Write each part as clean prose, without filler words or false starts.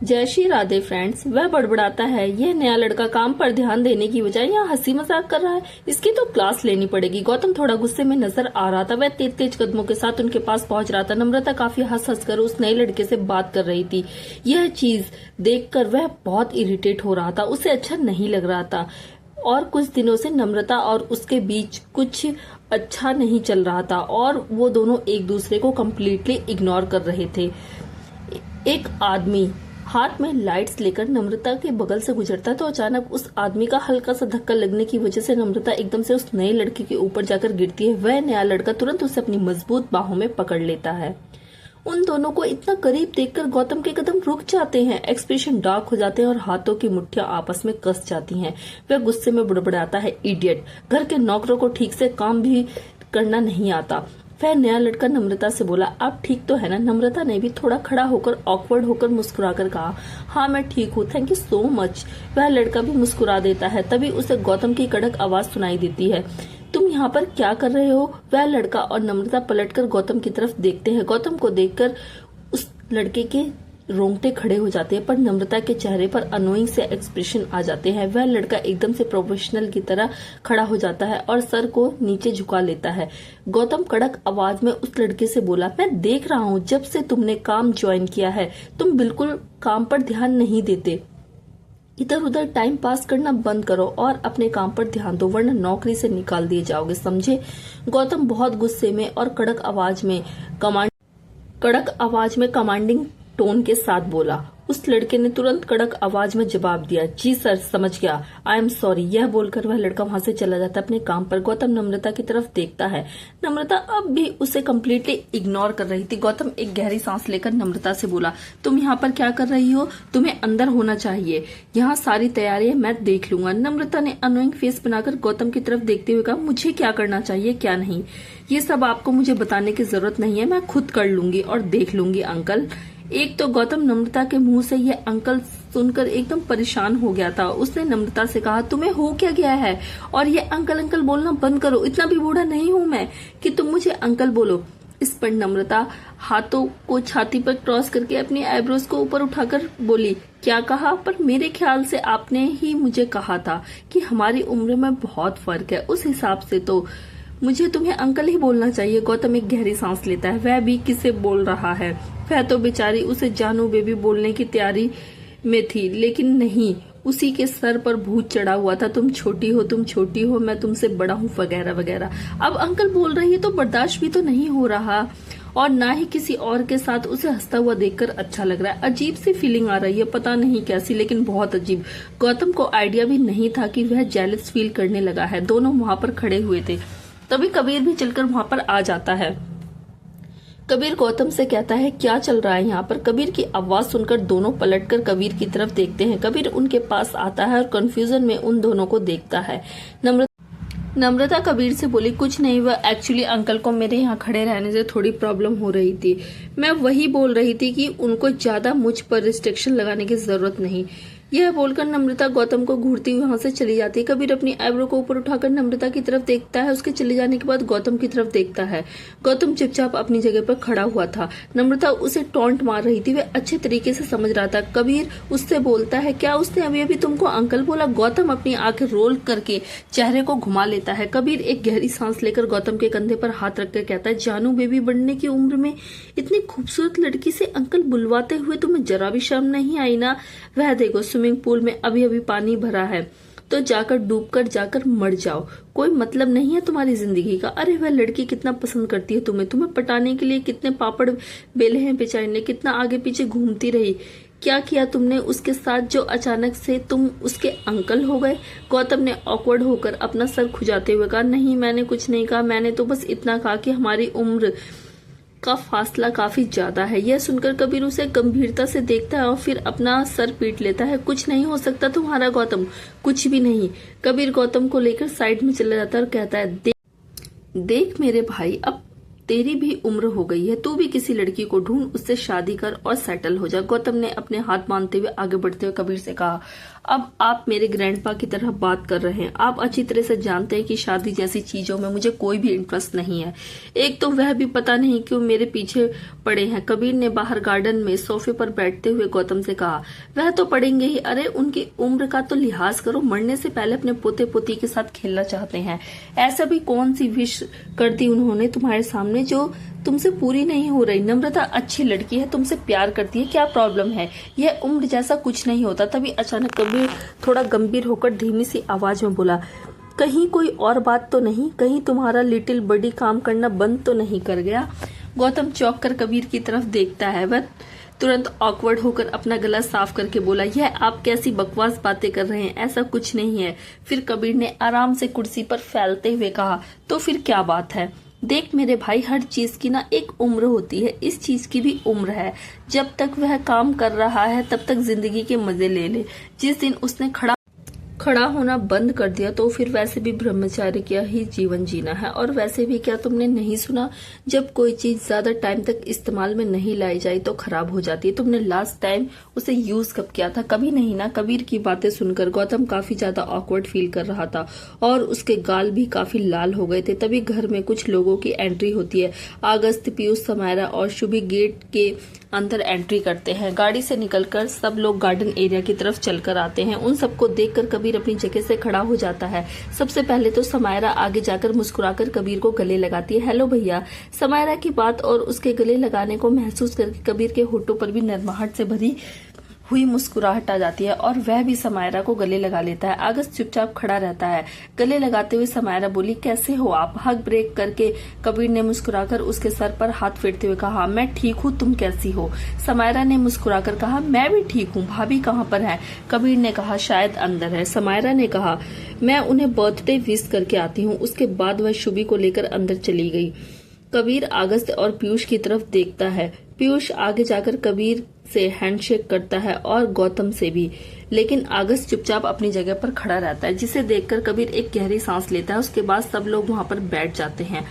जय श्री राधे फ्रेंड्स। वह बड़बड़ाता है, यह नया लड़का काम पर ध्यान देने की बजाय यहाँ हंसी मजाक कर रहा है, इसकी तो क्लास लेनी पड़ेगी। गौतम थोड़ा गुस्से में नजर आ रहा था। वह तेज तेज कदमों के साथ उनके पास पहुंच रहा था। नम्रता काफी हंस हंस कर उस नए लड़के से बात कर रही थी। यह चीज देखकर वह बहुत इरिटेट हो रहा था, उसे अच्छा नहीं लग रहा था और कुछ दिनों से नम्रता और उसके बीच कुछ अच्छा नहीं चल रहा था और वो दोनों एक दूसरे को कम्प्लीटली इग्नोर कर रहे थे। एक आदमी हाथ में लाइट्स लेकर नम्रता के बगल से गुजरता तो अचानक उस आदमी का हल्का सा धक्का लगने की वजह से नम्रता एकदम से उस नए लड़के के ऊपर जाकर गिरती है। वह नया लड़का तुरंत उसे अपनी मजबूत बाहों में पकड़ लेता है। उन दोनों को इतना करीब देखकर गौतम के कदम रुक जाते हैं, एक्सप्रेशन डार्क हो जाते हैं और हाथों की मुट्ठियां आपस में कस जाती हैं। वह गुस्से में बुड़बुड़ाता है, इडियट, घर के नौकरों को ठीक से काम भी करना नहीं आता। वह नया लड़का नम्रता से बोला, आप ठीक तो है ना? नम्रता ने भी थोड़ा खड़ा होकर ऑकवर्ड होकर मुस्कुराकर कहा, हाँ मैं ठीक हूँ, थैंक यू सो मच। वह लड़का भी मुस्कुरा देता है। तभी उसे गौतम की कड़क आवाज सुनाई देती है, तुम यहाँ पर क्या कर रहे हो? वह लड़का और नम्रता पलटकर गौतम की तरफ देखते हैं। गौतम को देखकर उस लड़के के रोंगटे खड़े हो जाते हैं, पर नम्रता के चेहरे पर अनोइंग से एक्सप्रेशन आ जाते हैं। वह लड़का एकदम से प्रोफेशनल की तरह खड़ा हो जाता है और सर को नीचे झुका लेता है। गौतम कड़क आवाज में उस लड़के से बोला, मैं देख रहा हूँ जब से तुमने काम ज्वाइन किया है तुम बिल्कुल काम पर ध्यान नहीं देते। इधर उधर टाइम पास करना बंद करो और अपने काम पर ध्यान दो, वरना नौकरी से निकाल दिए जाओगे, समझे? गौतम बहुत गुस्से में और कड़क आवाज में कमांडिंग टोन के साथ बोला। उस लड़के ने तुरंत कड़क आवाज में जवाब दिया, जी सर, समझ गया, आई एम सॉरी। यह बोलकर वह लड़का वहां से चला जाता अपने काम पर। गौतम नम्रता की तरफ देखता है। नम्रता अब भी उसे कम्प्लीटली इग्नोर कर रही थी। गौतम एक गहरी सांस लेकर नम्रता से बोला, तुम यहाँ पर क्या कर रही हो? तुम्हें अंदर होना चाहिए, यहाँ सारी तैयारियां मैं देख लूंगा। नम्रता ने अनोइंग फेस बनाकर गौतम की तरफ देखते हुए कहा, मुझे क्या करना चाहिए क्या नहीं, ये सब आपको मुझे बताने की जरूरत नहीं है, मैं खुद कर लूंगी और देख लूंगी अंकल। एक तो गौतम नम्रता के मुंह से यह अंकल सुनकर एकदम परेशान हो गया था। उसने नम्रता से कहा, तुम्हें हो क्या गया है? और ये अंकल अंकल बोलना बंद करो, इतना भी बूढ़ा नहीं हूं मैं कि तुम मुझे अंकल बोलो। इस पर नम्रता हाथों को छाती पर क्रॉस करके अपनी आईब्रोज को ऊपर उठाकर बोली, क्या कहा? पर मेरे ख्याल से आपने ही मुझे कहा था कि हमारी उम्र में बहुत फर्क है, उस हिसाब से तो मुझे तुम्हें अंकल ही बोलना चाहिए। गौतम एक गहरी सांस लेता है। वह भी किसे बोल रहा है? वह तो बेचारी उसे जानू बेबी बोलने की तैयारी में थी, लेकिन नहीं, उसी के सर पर भूत चढ़ा हुआ था, तुम छोटी हो, मैं तुमसे बड़ा हूँ, वगैरह वगैरह। अब अंकल बोल रही है तो बर्दाश्त भी तो नहीं हो रहा और ना ही किसी और के साथ उसे हंसता हुआ देखकर अच्छा लग रहा है। अजीब सी फीलिंग आ रही है, पता नहीं कैसी, लेकिन बहुत अजीब। गौतम को आइडिया भी नहीं था कि वह जेलस फील करने लगा है। दोनों वहां पर खड़े हुए थे, तभी कबीर भी चलकर वहां पर आ जाता है। कबीर गौतम से कहता है, क्या चल रहा है यहाँ पर? कबीर की आवाज सुनकर दोनों पलटकर कबीर की तरफ देखते हैं। कबीर उनके पास आता है और कंफ्यूजन में उन दोनों को देखता है। नम्रता कबीर से बोली, कुछ नहीं, वह एक्चुअली अंकल को मेरे यहाँ खड़े रहने से थोड़ी प्रॉब्लम हो रही थी। मैं वही बोल रही थी कि उनको ज्यादा मुझ पर रिस्ट्रिक्शन लगाने की जरूरत नहीं। यह बोलकर नम्रता गौतम को घूरती हुई वहां से चली जाती है। कबीर अपनी आईब्रो को ऊपर उठाकर नम्रता की तरफ देखता है। उसके चले जाने के बाद गौतम की तरफ देखता है। गौतम चुपचाप अपनी जगह पर खड़ा हुआ था। नम्रता उसे टॉन्ट मार रही थी, वह अच्छे तरीके से समझ रहा था। कबीर उससे बोलता है, क्या उसने अभी अभी तुमको अंकल बोला? गौतम अपनी आंखें रोल करके चेहरे को घुमा लेता है। कबीर एक गहरी सांस लेकर गौतम के कंधे पर हाथ रखकर कहता है, जानू बेबी बनने की उम्र में इतनी खूबसूरत लड़की से अंकल बुलवाते हुए तुम्हें जरा भी शर्म नहीं आई ना? वह देखो, स्विमिंग पूल में अभी अभी पानी भरा है तो जाकर डूबकर जाकर मर जाओ, कोई मतलब नहीं है तुम्हारी जिंदगी का। अरे वह लड़की कितना पसंद करती है तुम्हें पटाने के लिए कितने पापड़ बेले हैं बेचारी ने, कितना आगे पीछे घूमती रही। क्या किया तुमने उसके साथ जो अचानक से तुम उसके अंकल हो गए? गौतम ने ऑकवर्ड होकर अपना सर खुजाते हुए कहा, नहीं, मैंने कुछ नहीं कहा, मैंने तो बस इतना कहा कि हमारी उम्र का फासला काफी ज्यादा है। यह सुनकर कबीर उसे गंभीरता से देखता है और फिर अपना सर पीट लेता है। कुछ नहीं हो सकता तुम्हारा गौतम, कुछ भी नहीं। कबीर गौतम को लेकर साइड में चला जाता है और कहता है, देख मेरे भाई, अब तेरी भी उम्र हो गई है, तू भी किसी लड़की को ढूंढ, उससे शादी कर और सेटल हो जा। गौतम ने अपने हाथ बांधते हुए आगे बढ़ते हुए कबीर से कहा, अब आप मेरे ग्रैंडपा की तरह बात कर रहे हैं। आप अच्छी तरह से जानते हैं कि शादी जैसी चीजों में मुझे कोई भी इंटरेस्ट नहीं है। एक तो वह भी पता नहीं क्यों मेरे पीछे पड़े हैं। कबीर ने बाहर गार्डन में सोफे पर बैठते हुए गौतम से कहा, वह तो पड़ेंगे ही, अरे उनकी उम्र का तो लिहाज करो, मरने से पहले अपने पोते पोती के साथ खेलना चाहते हैं। ऐसा भी कौन सी विश कर दी उन्होंने तुम्हारे सामने जो तुमसे पूरी नहीं हो रही। नम्रता अच्छी लड़की है, तुमसे प्यार करती है, क्या प्रॉब्लम है? यह उम्र जैसा कुछ नहीं होता। तभी अचानक कबीर थोड़ा गंभीर होकर धीमी सी आवाज में बोला, कहीं कोई और बात तो नहीं? कहीं तुम्हारा लिटिल बडी काम करना बंद तो नहीं कर गया? गौतम चौंक कर कबीर की तरफ देखता है। वह तुरंत ऑकवर्ड होकर अपना गला साफ करके बोला, यह आप कैसी बकवास बातें कर रहे हैं, ऐसा कुछ नहीं है। फिर कबीर ने आराम से कुर्सी पर फैलते हुए कहा, तो फिर क्या बात है? देख मेरे भाई, हर चीज की ना एक उम्र होती है, इस चीज की भी उम्र है। जब तक वह काम कर रहा है तब तक जिंदगी के मजे ले ले। जिस दिन उसने खड़ा होना बंद कर दिया तो फिर वैसे भी ब्रह्मचार्य का ही जीवन जीना है। और वैसे भी क्या तुमने नहीं सुना, जब कोई चीज ज्यादा टाइम तक इस्तेमाल में नहीं लाई जाए तो खराब हो जाती है। तुमने लास्ट टाइम उसे यूज कब किया था? कभी नहीं ना। कबीर की बातें सुनकर गौतम काफी ज्यादा ऑकवर्ड फील कर रहा था और उसके गाल भी काफी लाल हो गए थे। तभी घर में कुछ लोगों की एंट्री होती है। अगस्त, पीयूष, समायरा और शुभी गेट के अंदर एंट्री करते हैं। गाड़ी से निकलकर सब लोग गार्डन एरिया की तरफ चलकर आते हैं। उन सबको देखकर कबीर अपनी जगह से खड़ा हो जाता है। सबसे पहले तो समायरा आगे जाकर मुस्कुराकर कबीर को गले लगाती है। हेलो भैया। समायरा की बात और उसके गले लगाने को महसूस करके कबीर के होठों पर भी नरमाहट से भरी हुई मुस्कुराहट आ जाती है और वह भी समायरा को गले लगा लेता है। अगस्त चुपचाप खड़ा रहता है। गले लगाते हुए समायरा बोली, कैसे हो आप? हग ब्रेक करके कबीर ने मुस्कुराकर उसके सर पर हाथ फेरते हुए कहा, मैं ठीक हूँ, तुम कैसी हो? समायरा ने मुस्कुराकर कहा, मैं भी ठीक हूँ। भाभी कहाँ पर है? कबीर ने कहा, शायद अंदर है। समायरा ने कहा, मैं उन्हें बर्थडे विश करके आती हूँ। उसके बाद वह शुभी को लेकर अंदर चली गई। कबीर अगस्त और पीयूष की तरफ देखता है। पीयूष आगे जाकर कबीर से हैंडशेक करता है और गौतम से भी, लेकिन अगस्त चुपचाप अपनी जगह पर खड़ा रहता है, जिसे देखकर कबीर एक गहरी सांस लेता है। उसके बाद सब लोग वहां पर बैठ जाते हैं।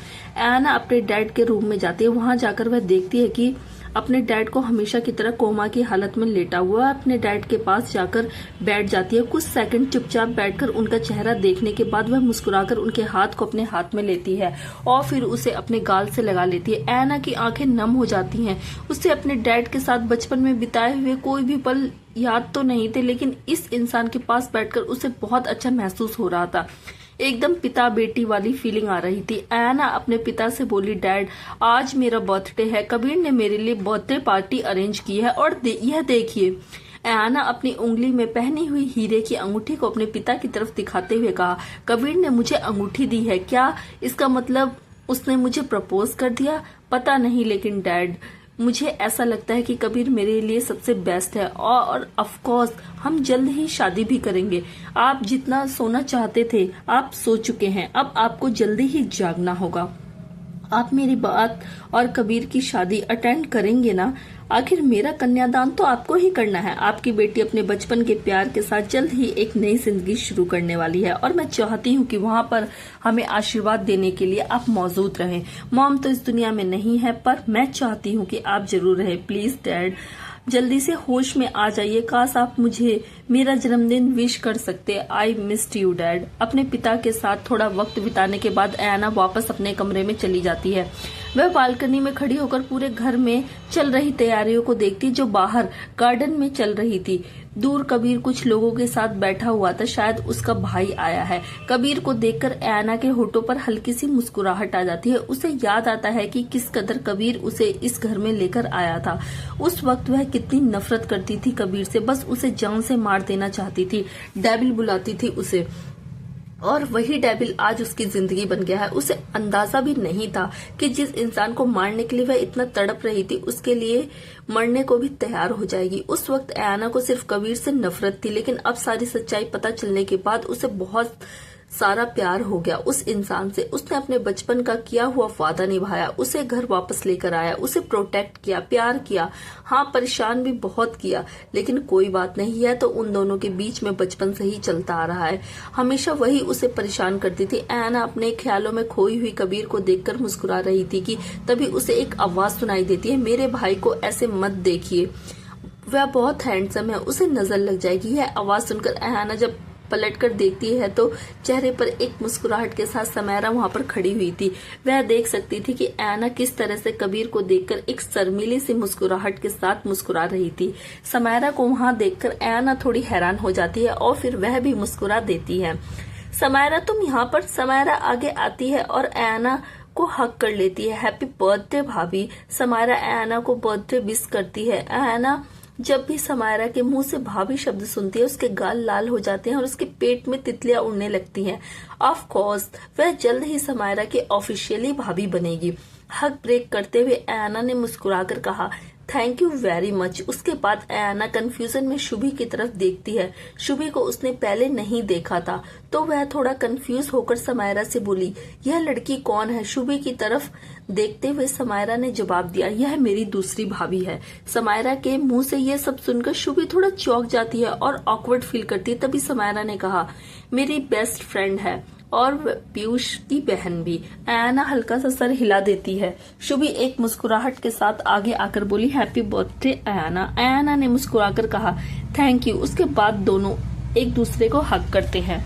एना अपने डैड के रूम में जाती है। वहां जाकर वह देखती है कि अपने डैड को हमेशा की तरह कोमा की हालत में लेटा हुआ अपने डैड के पास जाकर बैठ जाती है। कुछ सेकंड चुपचाप बैठकर उनका चेहरा देखने के बाद वह मुस्कुराकर उनके हाथ को अपने हाथ में लेती है और फिर उसे अपने गाल से लगा लेती है। एना की आंखें नम हो जाती हैं। उसे अपने डैड के साथ बचपन में बिताए हुए कोई भी पल याद तो नहीं थे, लेकिन इस इंसान के पास बैठकर उसे बहुत अच्छा महसूस हो रहा था। एकदम पिता बेटी वाली फीलिंग आ रही थी। एना अपने पिता से बोली, डैड आज मेरा बर्थडे है, कबीर ने मेरे लिए बर्थडे पार्टी अरेंज की है और यह देखिए। एना अपनी उंगली में पहनी हुई हीरे की अंगूठी को अपने पिता की तरफ दिखाते हुए कहा, कबीर ने मुझे अंगूठी दी है, क्या इसका मतलब उसने मुझे प्रपोज कर दिया? पता नहीं, लेकिन डैड मुझे ऐसा लगता है कि कबीर मेरे लिए सबसे बेस्ट है और ऑफ कोर्स हम जल्द ही शादी भी करेंगे। आप जितना सोना चाहते थे आप सो चुके हैं, अब आपको जल्दी ही जागना होगा। आप मेरी बात और कबीर की शादी अटेंड करेंगे ना? आखिर मेरा कन्यादान तो आपको ही करना है। आपकी बेटी अपने बचपन के प्यार के साथ जल्द ही एक नई जिंदगी शुरू करने वाली है और मैं चाहती हूँ कि वहाँ पर हमें आशीर्वाद देने के लिए आप मौजूद रहें। मॉम तो इस दुनिया में नहीं है, पर मैं चाहती हूँ कि आप जरूर रहें। प्लीज डैड जल्दी से होश में आ जाइए। काश आप मुझे मेरा जन्मदिन विश कर सकते। I missed you dad. अपने पिता के साथ थोड़ा वक्त बिताने के बाद एना वापस अपने कमरे में चली जाती है। वह बालकनी में खड़ी होकर पूरे घर में चल रही तैयारियों को देखती जो बाहर गार्डन में चल रही थी। दूर कबीर कुछ लोगों के साथ बैठा हुआ था, शायद उसका भाई आया है। कबीर को देखकर एना के होठों पर हल्की सी मुस्कुराहट आ जाती है। उसे याद आता है कि किस कदर कबीर उसे इस घर में लेकर आया था। उस वक्त वह कितनी नफरत करती थी कबीर से, बस उसे जान से मार देना चाहती थी। डेविल बुलाती थी उसे और वही डेविल आज उसकी जिंदगी बन गया है। उसे अंदाजा भी नहीं था कि जिस इंसान को मारने के लिए वह इतना तड़प रही थी उसके लिए मरने को भी तैयार हो जाएगी। उस वक्त एना को सिर्फ कबीर से नफरत थी, लेकिन अब सारी सच्चाई पता चलने के बाद उसे बहुत सारा प्यार हो गया उस इंसान से। उसने अपने बचपन का किया हुआ वादा निभाया, उसे घर वापस लेकर आया, उसे प्रोटेक्ट किया, प्यार किया, हाँ परेशान भी बहुत किया, लेकिन कोई बात नहीं है तो उन दोनों के बीच में बचपन से ही चलता आ रहा है। हमेशा वही उसे परेशान करती थी। ऐना अपने ख्यालों में खोई हुई कबीर को देखकर मुस्कुरा रही थी कि तभी उसे एक आवाज सुनाई देती है, मेरे भाई को ऐसे मत देखिए, वह बहुत हैंडसम है, उसे नजर लग जाएगी। यह आवाज सुनकर ऐना जब पलट कर देखती है तो चेहरे पर एक मुस्कुराहट के साथ समैरा वहां पर खड़ी हुई थी। वह देख सकती थी कि ऐना किस तरह से कबीर को देखकर एक शर्मीली सी मुस्कुराहट के साथ मुस्कुरा रही थी। समैरा को वहां देखकर ऐना थोड़ी हैरान हो जाती है और फिर वह भी मुस्कुरा देती है। समैरा तुम यहाँ पर। समैरा आगे आती है और ऐना को हक कर लेती है। हैप्पी बर्थडे भाभी। समैरा ऐना को बर्थडे विश करती है। ऐना जब भी समैरा के मुंह से भाभी शब्द सुनती है उसके गाल लाल हो जाते हैं और उसके पेट में तितलियां उड़ने लगती हैं। ऑफ कोर्स वह जल्द ही समैरा की ऑफिशियली भाभी बनेगी। हक ब्रेक करते हुए ऐना ने मुस्कुराकर कहा, थैंक यू वेरी मच। उसके बाद ऐना कंफ्यूजन में शुभी की तरफ देखती है। शुभी को उसने पहले नहीं देखा था तो वह थोड़ा कंफ्यूज होकर समैरा से बोली, यह लड़की कौन है? शुभी की तरफ देखते हुए समैरा ने जवाब दिया, यह मेरी दूसरी भाभी है। समैरा के मुंह से यह सब सुनकर शुभी थोड़ा चौंक जाती है और ऑकवर्ड फील करती है। तभी समैरा ने कहा, मेरी बेस्ट फ्रेंड है और पीयूष की बहन भी। ऐना हल्का सा सर हिला देती है। शुभी एक मुस्कुराहट के साथ आगे आकर बोली, हैप्पी बर्थडे ऐना। ऐना ने मुस्कुराकर कहा, थैंक यू। उसके बाद दोनों एक दूसरे को हक करते हैं।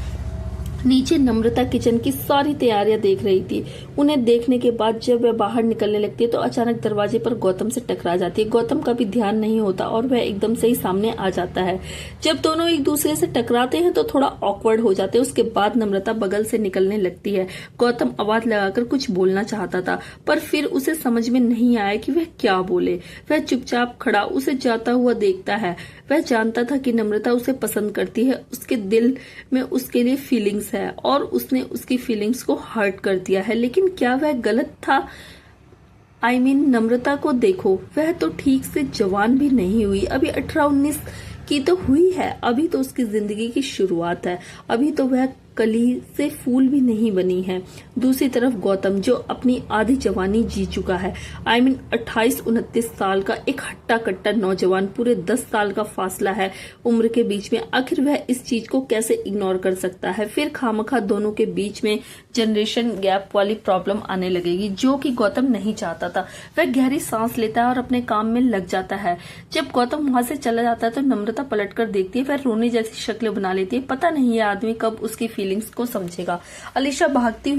नीचे नम्रता किचन की सारी तैयारियां देख रही थी। उन्हें देखने के बाद जब वह बाहर निकलने लगती है तो अचानक दरवाजे पर गौतम से टकरा जाती है। गौतम का भी ध्यान नहीं होता और वह एकदम से ही सामने आ जाता है। जब दोनों एक दूसरे से टकराते हैं तो थोड़ा ऑकवर्ड हो जाते हैं। उसके बाद नम्रता बगल से निकलने लगती है। गौतम आवाज लगाकर कुछ बोलना चाहता था पर फिर उसे समझ में नहीं आया कि वह क्या बोले। वह चुपचाप खड़ा उसे जाता हुआ देखता है। वह जानता था कि नम्रता उसे पसंद करती है, उसके दिल में उसके लिए फीलिंग्स है और उसने उसकी फीलिंग्स को हर्ट कर दिया है, लेकिन क्या वह गलत था? नम्रता को देखो, वह तो ठीक से जवान भी नहीं हुई, अभी 18-19 की तो हुई है। अभी तो उसकी जिंदगी की शुरुआत है, अभी तो वह कली से फूल भी नहीं बनी है। दूसरी तरफ गौतम जो अपनी आधी जवानी जी चुका है, 28-29 साल का एक हट्टा कट्टा नौजवान, पूरे 10 साल का फासला है उम्र के बीच में। आखिर वह इस चीज को कैसे इग्नोर कर सकता है? फिर खामखा दोनों के बीच में जनरेशन गैप वाली प्रॉब्लम आने लगेगी जो कि गौतम नहीं चाहता था। वह गहरी सांस लेता है और अपने काम में लग जाता है। जब गौतम वहां से चला जाता है तो नम्रता पलटकर देखती है। वह रोने जैसी शक्ल बना लेती है। पता नहीं ये आदमी कब उसकी फीलिंग्स को समझेगा। अलीशा भागती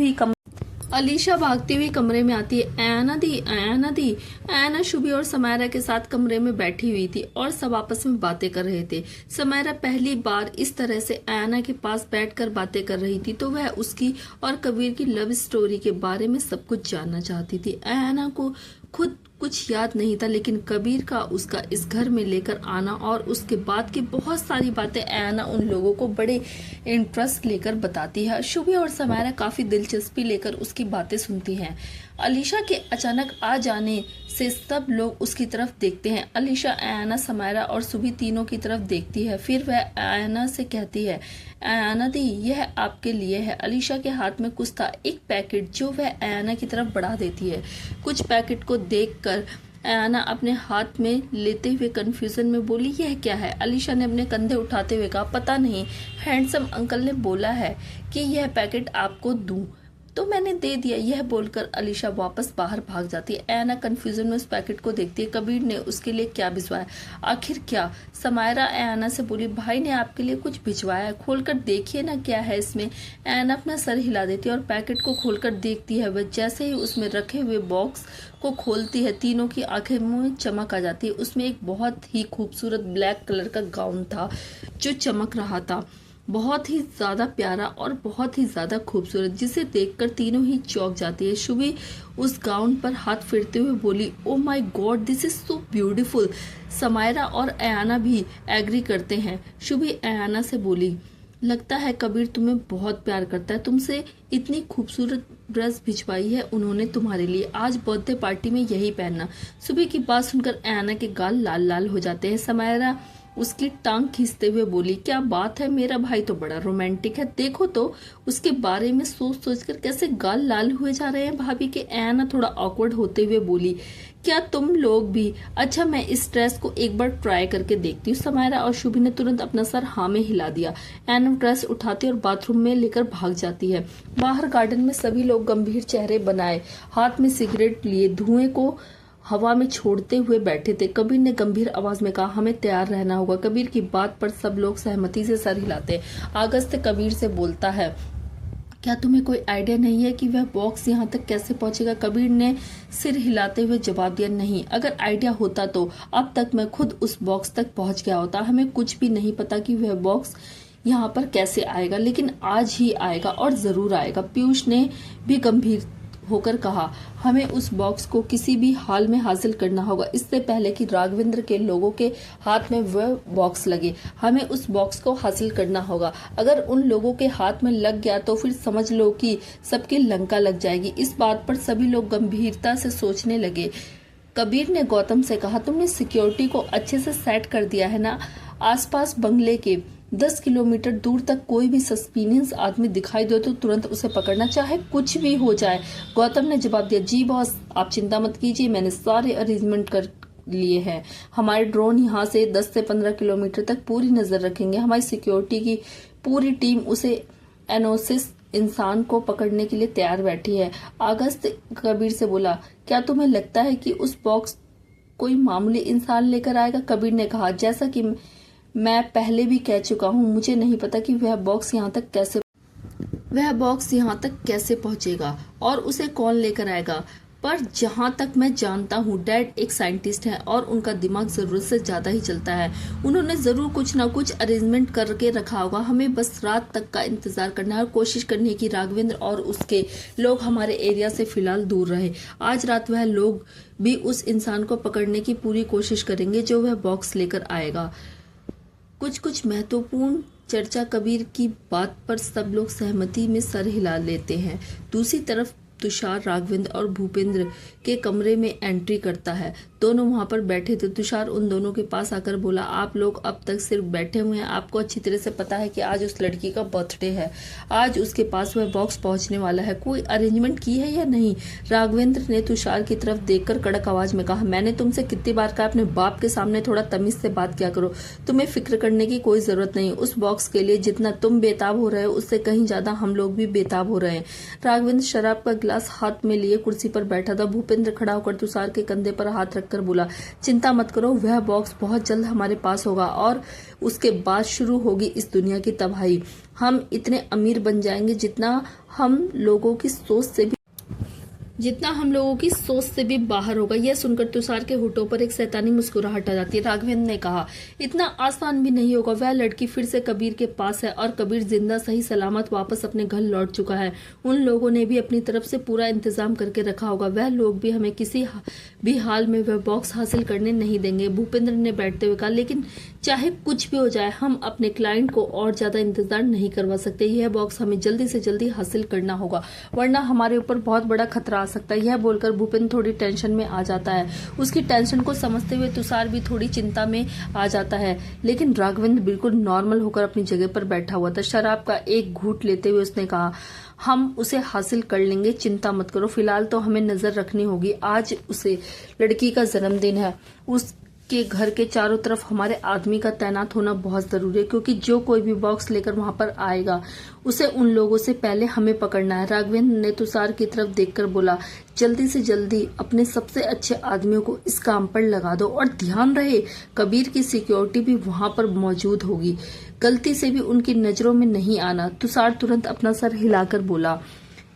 हुई कमरे में आती है। ऐना दी। ऐना शुभी और समैरा के साथ कमरे में बैठी हुई थी और सब आपस में बातें कर रहे थे। समैरा पहली बार इस तरह से ऐना के पास बैठकर बातें कर रही थी तो वह उसकी और कबीर की लव स्टोरी के बारे में सब कुछ जानना चाहती थी। ऐना को खुद कुछ याद नहीं था, लेकिन कबीर का उसका इस घर में लेकर आना और उसके बाद की बहुत सारी बातें ऐना उन लोगों को बड़े इंटरेस्ट लेकर बताती है। शुभी और समैरा काफी दिलचस्पी लेकर उसकी बातें सुनती हैं। अलीशा के अचानक आ जाने से सब लोग उसकी तरफ देखते हैं। अलीशा ऐना, समैरा और शुभी तीनों की तरफ देखती है। फिर वह ऐना से कहती है, ऐना दी यह आपके लिए है। अलीशा के हाथ में कुछ था, एक पैकेट जो वह ऐना की तरफ बढ़ा देती है। कुछ पैकेट को देखकर ऐना अपने हाथ में लेते हुए कंफ्यूजन में बोली, यह क्या है? अलीशा ने अपने कंधे उठाते हुए कहा, पता नहीं, हैंडसम अंकल ने बोला है कि यह पैकेट आपको दूं तो मैंने दे दिया। यह बोलकर अलीशा वापस बाहर भाग जाती है। ऐना कंफ्यूजन में उस पैकेट को देखती है। कबीर ने उसके लिए क्या भिजवाया? आखिर क्या? समैरा ऐना से बोली, भाई ने आपके लिए कुछ भिजवाया है, खोलकर देखिए ना क्या है इसमें। ऐना अपना सर हिला देती है और पैकेट को खोलकर देखती है। वह जैसे ही उसमें रखे हुए बॉक्स को खोलती है तीनों की आंखें में चमक आ जाती है। उसमें एक बहुत ही खूबसूरत ब्लैक कलर का गाउन था जो चमक रहा था, बहुत ही ज्यादा प्यारा और बहुत ही ज्यादा खूबसूरत, जिसे देखकर तीनों ही चौंक जाती है। शुभी उस गाउन पर हाथ फेरते हुए बोली, oh my God, this is so beautiful. Samaira और ऐना भी एग्री करते हैं। शुभी ऐना से बोली, लगता है कबीर तुम्हें बहुत प्यार करता है, तुमसे इतनी खूबसूरत ड्रेस भिजवाई है उन्होंने तुम्हारे लिए, आज बर्थडे पार्टी में यही पहनना। सुबह की बात सुनकर ऐना के गाल लाल लाल हो जाते हैं। समायरा उसकी टांग खींचते हुए बोली, क्या बात है, मेरा भाई तो बड़ा रोमांटिक है, देखो तो उसके बारे में सोच सोच कर कैसे गाल लाल हुए जा रहे हैं भाभी के। ऐना थोड़ा ऑकवर्ड होते हुए बोली, क्या तुम लोग भी? अच्छा, मैं इस ड्रेस को एक बार ट्राई करके देखती हूँ। समायरा और शुभी ने तुरंत अपना सर हाँ में हिला दिया। ऐना ड्रेस उठाती और बाथरूम में लेकर भाग जाती है। बाहर गार्डन में सभी लोग गंभीर चेहरे बनाए हाथ में सिगरेट लिए धुएं को हवा में छोड़ते हुए बैठे थे। कबीर ने गंभीर आवाज में कहा, हमें तैयार रहना होगा। कबीर की बात पर सब लोग सहमति से सर हिलाते। अगस्त कबीर से बोलता है, क्या तुम्हें कोई आइडिया नहीं है कि वह बॉक्स यहाँ तक कैसे पहुंचेगा? कबीर ने सिर हिलाते हुए जवाब दिया, नहीं, अगर आइडिया होता तो अब तक मैं खुद उस बॉक्स तक पहुंच गया होता। हमें कुछ भी नहीं पता कि वह बॉक्स यहाँ पर कैसे आएगा, लेकिन आज ही आएगा और जरूर आएगा। पीयूष ने भी गंभीर होकर कहा, हमें उस बॉक्स को किसी भी हाल में हासिल करना होगा, इससे पहले कि राघवेंद्र के लोगों के हाथ में वह बॉक्स लगे। हमें उस बॉक्स को हासिल करना होगा। अगर उन लोगों के हाथ में लग गया तो फिर समझ लो कि सबकी लंका लग जाएगी। इस बात पर सभी लोग गंभीरता से सोचने लगे। कबीर ने गौतम से कहा, तुमने सिक्योरिटी को अच्छे से सेट कर दिया है ना? आसपास बंगले के 10 किलोमीटर दूर तक कोई भी सस्पिशियस आदमी दिखाई दे तो तुरंत उसे पकड़ना, चाहे कुछ भी हो जाए। गौतम ने जवाब दिया, जी बॉस, आप चिंता मत कीजिए, मैंने सारे अरेंजमेंट कर लिए हैं। हमारे ड्रोन यहाँ से 10 से 15 किलोमीटर तक पूरी नजर रखेंगे। हमारी सिक्योरिटी की पूरी टीम उसे एनोसिस इंसान को पकड़ने के लिए तैयार बैठी है। अगस्त कबीर से बोला, क्या तुम्हें लगता है कि उस बॉक्स कोई मामूली इंसान लेकर आएगा? कबीर ने कहा, जैसा कि मैं पहले भी कह चुका हूँ, मुझे नहीं पता कि वह बॉक्स यहाँ तक कैसे पहुंचेगा और उसे कौन लेकर आएगा, पर जहां तक मैं जानता हूँ डैड एक साइंटिस्ट है और उनका दिमाग जरूरत से ज्यादा ही चलता है। उन्होंने जरूर कुछ ना कुछ अरेंजमेंट करके रखा होगा। हमें बस रात तक का इंतजार करना है और कोशिश करनी है कि राघवेंद्र और उसके लोग हमारे एरिया से फिलहाल दूर रहे। आज रात वह लोग भी उस इंसान को पकड़ने की पूरी कोशिश करेंगे जो वह बॉक्स लेकर आएगा। कुछ महत्वपूर्ण चर्चा कबीर की बात पर सब लोग सहमति में सर हिला लेते हैं। दूसरी तरफ तुषार राघवेंद्र और भूपेंद्र के कमरे में एंट्री करता है। दोनों वहां पर बैठे थे। तुषार उन दोनों के पास आकर बोला, आप लोग अब तक सिर्फ बैठे हुए हैं, आपको अच्छी तरह से पता है कि आज उस लड़की का बर्थडे है, आज उसके पास वह बॉक्स पहुंचने वाला है, कोई अरेंजमेंट की है या नहीं? राघवेंद्र ने तुषार की तरफ देखकर कड़क आवाज में कहा, मैंने तुमसे कितनी बार कहा अपने बाप के सामने थोड़ा तमीज से बात किया करो। तुम्हें फिक्र करने की कोई जरूरत नहीं। उस बॉक्स के लिए जितना तुम बेताब हो रहे हो उससे कहीं ज्यादा हम लोग भी बेताब हो रहे हैं। राघवेंद्र शराब का गिलास हाथ में लिए कुर्सी पर बैठा था। भूपेंद्र खड़ा होकर तुषार के कंधे पर हाथ रखकर बोला, चिंता मत करो, वह बॉक्स बहुत जल्द हमारे पास होगा और उसके बाद शुरू होगी इस दुनिया की तबाही। हम इतने अमीर बन जाएंगे जितना हम लोगों की सोच से भी बाहर होगा। यह सुनकर तुषार के होठों पर एक शैतानी मुस्कुराहट आ जाती है। राघवेंद्र ने कहा, इतना आसान भी नहीं होगा। वह लड़की फिर से कबीर के पास है और कबीर जिंदा सही सलामत वापस अपने घर लौट चुका है। उन लोगों ने भी अपनी तरफ से पूरा इंतजाम करके रखा होगा। वह लोग भी हमें किसी भी हाल में वह बॉक्स हासिल करने नहीं देंगे। भूपेंद्र ने बैठते हुए कहा, लेकिन चाहे कुछ भी हो जाए हम अपने क्लाइंट को और ज्यादा इंतजार नहीं करवा सकते। यह बॉक्स हमें जल्दी से जल्दी हासिल करना होगा, वरना हमारे ऊपर बहुत बड़ा खतरा सकता है। यह बोलकर भूपेंद्र थोड़ी टेंशन में आ जाता है। उसकी टेंशन को समझते हुए तुषार भी थोड़ी चिंता में आ जाता है, लेकिन राघवेंद्र बिल्कुल नॉर्मल होकर अपनी जगह पर बैठा हुआ था। शराब का एक घूंट लेते हुए उसने कहा, हम उसे हासिल कर लेंगे, चिंता मत करो। फिलहाल तो हमें नजर रखनी होगी। आज उसे लड़की का जन्मदिन है, उसके घर के चारों तरफ हमारे आदमी का तैनात होना बहुत जरूरी है, क्योंकि जो कोई भी बॉक्स लेकर वहां पर आएगा उसे उन लोगों से पहले हमें पकड़ना है। राघवेंद्र ने तुषार की तरफ देखकर बोला, जल्दी से जल्दी अपने सबसे अच्छे आदमियों को इस काम पर लगा दो और ध्यान रहे कबीर की सिक्योरिटी भी वहां पर मौजूद होगी, गलती से भी उनकी नजरों में नहीं आना। तुषार तुरंत अपना सर हिलाकर बोला,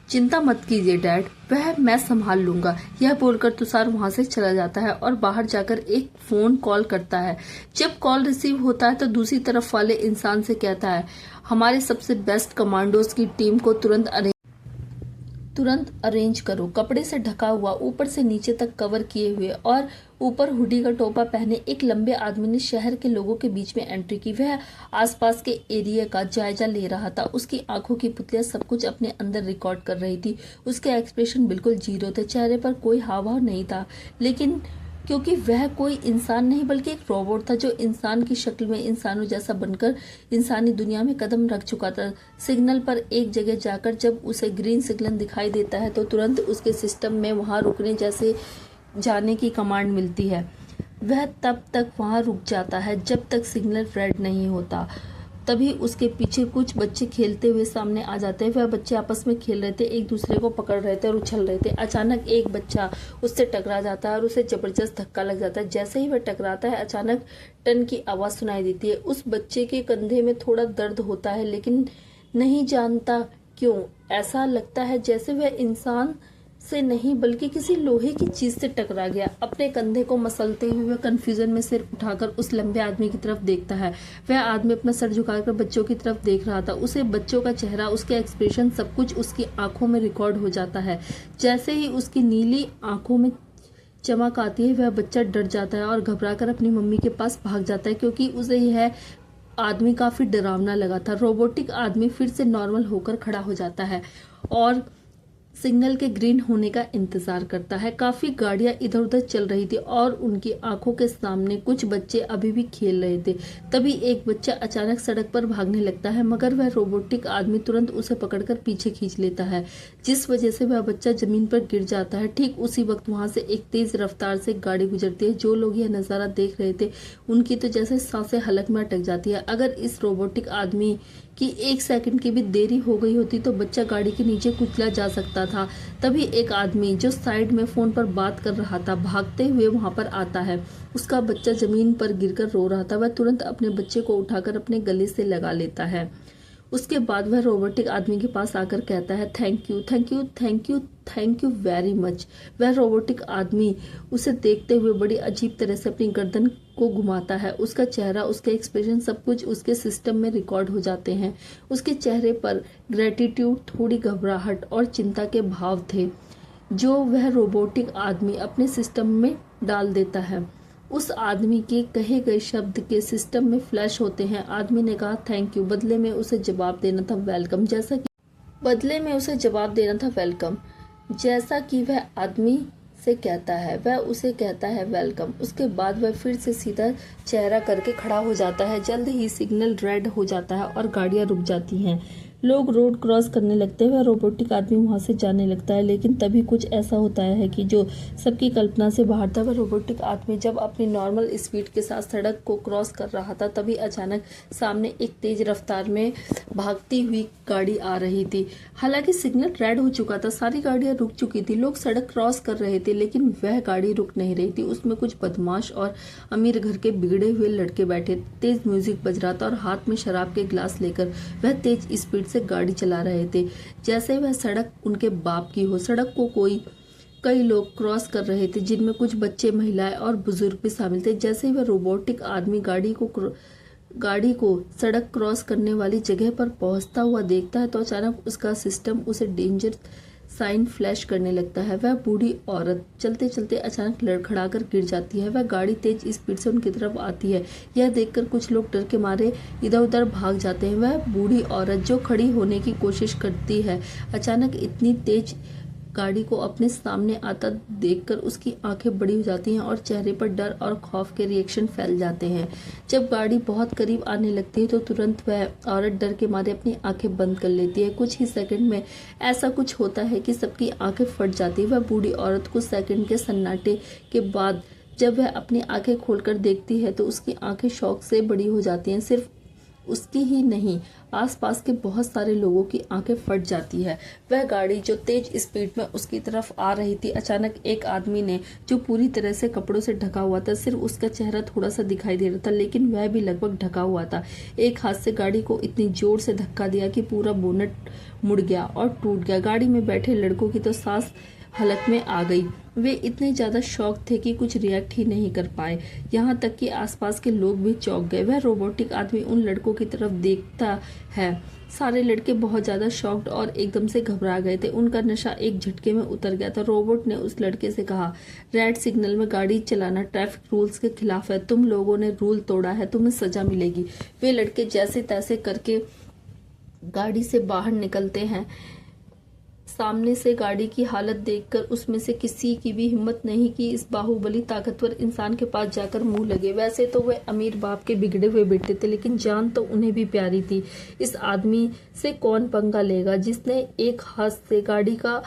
चिंता मत कीजिए डैड, वह मैं संभाल लूंगा। यह बोलकर तुषार वहां से चला जाता है और बाहर जाकर एक फोन कॉल करता है। जब कॉल रिसीव होता है तो दूसरी तरफ वाले इंसान से कहता है, हमारे सबसे बेस्ट कमांडोज की टीम को तुरंत अरेंज करो। कपड़े से ढका हुआ, ऊपर से नीचे तक कवर किए हुए और ऊपर हुडी का टोपा पहने एक लंबे आदमी ने शहर के लोगों के बीच में एंट्री की। वह आसपास के एरिया का जायजा ले रहा था। उसकी आंखों की पुतलियां सब कुछ अपने अंदर रिकॉर्ड कर रही थी। उसके एक्सप्रेशन बिल्कुल जीरो थे, चेहरे पर कोई हाव भाव नहीं था, लेकिन क्योंकि वह कोई इंसान नहीं बल्कि एक रोबोट था जो इंसान की शक्ल में इंसानों जैसा बनकर इंसानी दुनिया में कदम रख चुका था। सिग्नल पर एक जगह जाकर जब उसे ग्रीन सिग्नल दिखाई देता है तो तुरंत उसके सिस्टम में वहां रुकने जैसे जाने की कमांड मिलती है। वह तब तक वहां रुक जाता है जब तक सिग्नल रेड नहीं होता। तभी उसके पीछे कुछ बच्चे खेलते हुए सामने आ जाते हैं। वह बच्चे आपस में खेल रहे थे, एक दूसरे को पकड़ रहे थे और उछल रहे थे। अचानक एक बच्चा उससे टकरा जाता है और उसे जबरदस्त धक्का लग जाता है। जैसे ही वह टकराता है अचानक टन की आवाज सुनाई देती है। उस बच्चे के कंधे में थोड़ा दर्द होता है, लेकिन नहीं जानता क्यों ऐसा लगता है जैसे वह इंसान से नहीं बल्कि किसी लोहे की चीज से टकरा गया। अपने कंधे को मसलते हुए वह कंफ्यूजन में सिर उठाकर उस लंबे आदमी की तरफ देखता है। वह आदमी अपना सर झुकाकर बच्चों की तरफ देख रहा था। उसे बच्चों का चेहरा, उसके एक्सप्रेशन, सब कुछ उसकी आंखों में रिकॉर्ड हो जाता है। जैसे ही उसकी नीली आंखों में चमक आती है वह बच्चा डर जाता है और घबराकर अपनी मम्मी के पास भाग जाता है, क्योंकि उसे यह आदमी काफी डरावना लगा था। रोबोटिक आदमी फिर से नॉर्मल होकर खड़ा हो जाता है और सिग्नल के ग्रीन होने का इंतजार करता है। काफी गाड़ियां इधर उधर चल रही थी और उनकी आंखों के सामने कुछ बच्चे अभी भी खेल रहे थे। तभी एक बच्चा अचानक सड़क पर भागने लगता है, मगर वह रोबोटिक आदमी तुरंत उसे पकड़कर पीछे खींच लेता है, जिस वजह से वह बच्चा जमीन पर गिर जाता है। ठीक उसी वक्त वहां से एक तेज रफ्तार से गाड़ी गुजरती है। जो लोग यह नजारा देख रहे थे उनकी तो जैसे सांसें हलक में अटक जाती है। अगर इस रोबोटिक आदमी कि एक सेकंड की भी देरी हो गई होती तो बच्चा गाड़ी के नीचे कुचला जा सकता था। तभी एक आदमी जो साइड में फोन पर बात कर रहा था भागते हुए वहां पर आता है। उसका बच्चा जमीन पर गिरकर रो रहा था। वह तुरंत अपने बच्चे को उठाकर अपने गले से लगा लेता है। उसके बाद वह रोबोटिक आदमी के पास आकर कहता है thank you, thank you, thank you, thank you very much. वह रोबोटिक आदमी उसे देखते हुए बड़ी अजीब तरह से अपनी गर्दन को घुमाता है। उसका चेहरा, उसके एक्सप्रेशन, सब कुछ उसके सिस्टम में रिकॉर्ड हो जाते हैं। उसके चेहरे पर ग्रेटिट्यूड, थोड़ी घबराहट और चिंता के भाव थे जो वह रोबोटिक आदमी अपने सिस्टम में डाल देता है। उस आदमी के कहे गए शब्द के सिस्टम में फ्लैश होते हैं। आदमी ने कहा थैंक यू, बदले में उसे जवाब देना था वेलकम। जैसा कि वह आदमी से कहता है वह उसे कहता है वेलकम। उसके बाद वह फिर से सीधा चेहरा करके खड़ा हो जाता है। जल्द ही सिग्नल रेड हो जाता है और गाड़ियां रुक जाती हैं। लोग रोड क्रॉस करने लगते हैं। वह रोबोटिक आदमी वहां से जाने लगता है, लेकिन तभी कुछ ऐसा होता है कि जो सबकी कल्पना से बाहर था। वह रोबोटिक आदमी जब अपनी नॉर्मल स्पीड के साथ सड़क को क्रॉस कर रहा था तभी अचानक सामने एक तेज रफ्तार में भागती हुई गाड़ी आ रही थी। हालांकि सिग्नल रेड हो चुका था, सारी गाड़ियां रुक चुकी थी, लोग सड़क क्रॉस कर रहे थे, लेकिन वह गाड़ी रुक नहीं रही थी। उसमें कुछ बदमाश और अमीर घर के बिगड़े हुए लड़के बैठे। तेज म्यूजिक बज रहा था और हाथ में शराब के गिलास लेकर वह तेज स्पीड से गाड़ी चला रहे थे, जैसे वह सड़क उनके बाप की हो। सड़क को कई लोग क्रॉस कर रहे थे, जिनमें कुछ बच्चे, महिलाएं और बुजुर्ग भी शामिल थे। जैसे ही वह रोबोटिक आदमी गाड़ी को सड़क क्रॉस करने वाली जगह पर पहुंचता हुआ देखता है तो अचानक उसका सिस्टम उसे डेंजर साइन फ्लैश करने लगता है। वह बूढ़ी औरत चलते चलते अचानक लड़खड़ाकर गिर जाती है। वह गाड़ी तेज स्पीड से उनकी तरफ आती है। यह देखकर कुछ लोग डर के मारे इधर उधर भाग जाते हैं। वह बूढ़ी औरत जो खड़ी होने की कोशिश करती है, अचानक इतनी तेज गाड़ी को अपने सामने आता देखकर उसकी आंखें बड़ी हो जाती हैं और चेहरे पर डर और खौफ के रिएक्शन फैल जाते हैं। जब गाड़ी बहुत करीब आने लगती है तो तुरंत वह औरत डर के मारे अपनी आंखें बंद कर लेती है। कुछ ही सेकंड में ऐसा कुछ होता है कि सबकी आंखें फट जाती है। वह बूढ़ी औरत कुछ सेकंड के सन्नाटे के बाद जब वह अपनी आंखें खोलकर देखती है तो उसकी आंखें शौक से बड़ी हो जाती हैं। सिर्फ उसकी ही नहीं, आसपास के बहुत सारे लोगों की आंखें फट जाती है। वह गाड़ी जो तेज स्पीड में उसकी तरफ आ रही थी, अचानक एक आदमी ने, जो पूरी तरह से कपड़ों से ढका हुआ था, सिर्फ उसका चेहरा थोड़ा सा दिखाई दे रहा था, लेकिन वह भी लगभग ढका हुआ था, एक हाथ से गाड़ी को इतनी जोर से धक्का दिया कि पूरा बोनट मुड़ गया और टूट गया। गाड़ी में बैठे लड़कों की तो सांस हालत में आ गई। वे इतने ज्यादा शॉक थे कि कुछ रिएक्ट ही नहीं कर पाए। यहाँ तक कि आसपास के लोग भी चौंक गए। वह रोबोटिक आदमी उन लड़कों की तरफ देखता है। सारे लड़के बहुत ज्यादा शॉक्ड और एकदम से घबरा गए थे। उनका नशा एक झटके में उतर गया था। रोबोट ने उस लड़के से कहा, रेड सिग्नल में गाड़ी चलाना ट्रैफिक रूल्स के खिलाफ है। तुम लोगों ने रूल तोड़ा है, तुम्हें सजा मिलेगी। वे लड़के जैसे तैसे करके गाड़ी से बाहर निकलते हैं। सामने से गाड़ी की हालत देखकर उसमें से किसी की भी हिम्मत नहीं कि इस बाहुबली ताकतवर इंसान के पास जाकर मुंह लगे। वैसे तो वे अमीर बाप के बिगड़े हुए बेटे थे, लेकिन जान तो उन्हें भी प्यारी थी। इस आदमी से कौन पंगा लेगा जिसने एक हाथ से गाड़ी का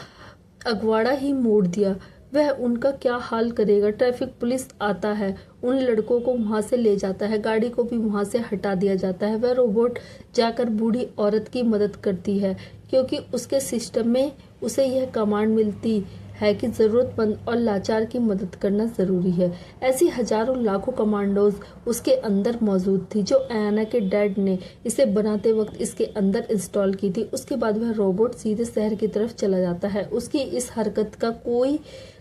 अगवाड़ा ही मोड़ दिया। वह उनका क्या हाल करेगा। ट्रैफिक पुलिस आता है, उन लड़कों को वहां से ले जाता है, गाड़ी को भी वहां से हटा दिया जाता है। वह रोबोट जाकर बूढ़ी औरत की मदद करती है, क्योंकि उसके सिस्टम में उसे यह कमांड मिलती है कि जरूरतमंद और लाचार की मदद करना जरूरी है। ऐसी हजारों लाखों कमांडोज उसके अंदर मौजूद थी, जो आयाना के डैड ने इसे बनाते वक्त इसके अंदर इंस्टॉल की थी। उसके बाद वह रोबोट सीधे शहर की तरफ चला जाता है। उसकी इस हरकत का